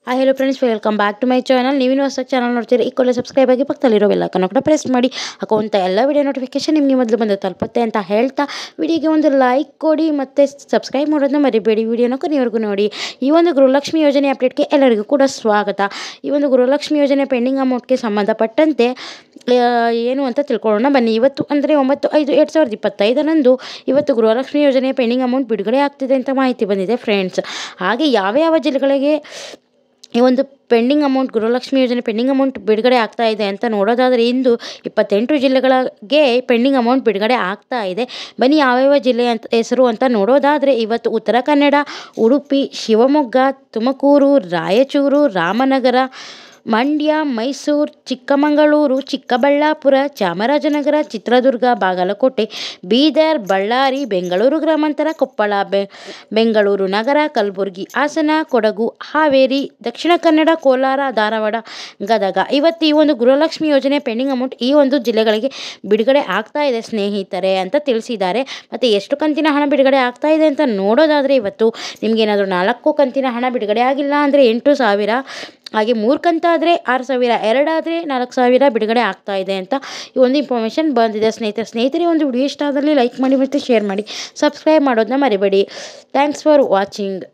Hi hello friends, welcome back to my channel. ನೀವಿನ ಹೊಸ channel ನೋಡ್ತೀರಿ, ಈ ಕೂಡಲೇ ಸಬ್ಸ್ಕ್ರೈಬ್ ಆಗಿ ಪಕ್ಕದಲ್ಲಿರೋ ಬೆಲ್ ಐಕಾನ್ ಕೂಡ ಪ್ರೆಸ್ ಮಾಡಿ. ಹಾಕುವಂಥ ಎಲ್ಲ ವಿಡಿಯೋ ನೋಟಿಫಿಕೇಶನ್ ನಿಮಗೆ ಮೊದಲು ಬಂದು ತಲುಪುತ್ತೆ ಅಂತ ಹೇಳ್ತಾ ವಿಡಿಯೋಗೆ ಒಂದು ಲೈಕ್ ಕೊಡಿ ಮತ್ತು ಸಬ್ಸ್ಕ್ರೈಬ್ ಮಾಡೋದನ್ನ ಮರಿಬೇಡಿ. ವಿಡಿಯೋನ ಕೊನೆವರೆಗೂ ನೋಡಿ. ಈ ಒಂದು ಗೃಹಲಕ್ಷ್ಮಿ ಯೋಜನೆ ಅಪ್ಡೇಟ್ಗೆ ಎಲ್ಲರಿಗೂ ಕೂಡ ಸ್ವಾಗತ. ಈ ಒಂದು ಗೃಹಲಕ್ಷ್ಮಿ ಯೋಜನೆ ಪೆಂಡಿಂಗ್ ಅಮೌಂಟ್ಗೆ ಸಂಬಂಧಪಟ್ಟಂತೆ ಏನು ಅಂತ ತಿಳ್ಕೊಳ್ಳೋಣ ಬನ್ನಿ. ಇವತ್ತು ಅಂದರೆ 9/5/2025 ಇವತ್ತು ಗೃಹಲಕ್ಷ್ಮಿ ಯೋಜನೆ ಪೆಂಡಿಂಗ್ ಅಮೌಂಟ್ ಬಿಡುಗಡೆ ಆಗ್ತಿದೆ ಅಂತ ಮಾಹಿತಿ ಬಂದಿದೆ ಫ್ರೆಂಡ್ಸ್. ಹಾಗೆ ಯಾವ ಜಿಲ್ಲೆಗಳಿಗೆ ಈ ಒಂದು ಗೃಹಲಕ್ಷ್ಮಿ ಯೋಜನೆ ಪೆಂಡಿಂಗ್ ಅಮೌಂಟ್ ಬಿಡುಗಡೆ ಆಗ್ತಾ ಇದೆ ಅಂತ ನೋಡೋದಾದರೆ, ಇಂದು 28 ಜಿಲ್ಲೆಗಳಿಗೆ ಪೆಂಡಿಂಗ್ ಅಮೌಂಟ್ ಬಿಡುಗಡೆ ಆಗ್ತಾ ಇದೆ. ಬನ್ನಿ ಯಾವ್ಯಾವ ಜಿಲ್ಲೆ ಅಂತ ಹೆಸರು ಅಂತ ನೋಡೋದಾದರೆ, ಇವತ್ತು ಉತ್ತರ ಕನ್ನಡ, ಉಡುಪಿ, ಶಿವಮೊಗ್ಗ, ತುಮಕೂರು, ರಾಯಚೂರು, ರಾಮನಗರ, ಮಂಡ್ಯ, ಮೈಸೂರು, ಚಿಕ್ಕಮಗಳೂರು, ಚಿಕ್ಕಬಳ್ಳಾಪುರ, ಚಾಮರಾಜನಗರ, ಚಿತ್ರದುರ್ಗ, ಬಾಗಲಕೋಟೆ, ಬೀದರ್, ಬಳ್ಳಾರಿ, ಬೆಂಗಳೂರು ಗ್ರಾಮಾಂತರ, ಕೊಪ್ಪಳ, ಬೆಂಗಳೂರು ನಗರ, ಕಲಬುರಗಿ, ಹಾಸನ, ಕೊಡಗು, ಹಾವೇರಿ, ದಕ್ಷಿಣ ಕನ್ನಡ, ಕೋಲಾರ, ಧಾರವಾಡ, ಗದಗ. ಇವತ್ತು ಈ ಒಂದು ಗೃಹಲಕ್ಷ್ಮಿ ಯೋಜನೆ ಪೆಂಡಿಂಗ್ ಅಮೌಂಟ್ ಈ ಒಂದು ಜಿಲ್ಲೆಗಳಿಗೆ ಬಿಡುಗಡೆ ಆಗ್ತಾ ಇದೆ ಸ್ನೇಹಿತರೆ ಅಂತ ತಿಳಿಸಿದ್ದಾರೆ. ಮತ್ತು ಎಷ್ಟು ಕಂತಿನ ಹಣ ಬಿಡುಗಡೆ ಆಗ್ತಾ ಇದೆ ಅಂತ ನೋಡೋದಾದರೆ, ಇವತ್ತು ನಿಮಗೇನಾದರೂ 4 ಕಂತಿನ ಹಣ ಬಿಡುಗಡೆ ಆಗಿಲ್ಲ ಅಂದರೆ 8,000, ಹಾಗೆ 3 ಕಂತಾದರೆ 6,000, 2 ಆದರೆ 4,000 ಬಿಡುಗಡೆ ಆಗ್ತಾ ಇದೆ ಅಂತ ಈ ಒಂದು ಇನ್ಫಾರ್ಮೇಷನ್ ಬಂದಿದೆ ಸ್ನೇಹಿತರೆ. ಒಂದು ವಿಡಿಯೋ ಇಷ್ಟ ಆದಲ್ಲಿ ಲೈಕ್ ಮಾಡಿ ಮತ್ತು ಶೇರ್ ಮಾಡಿ, ಸಬ್ಸ್ಕ್ರೈಬ್ ಮಾಡೋದನ್ನ ಮರಿಬೇಡಿ. Thanks for watching.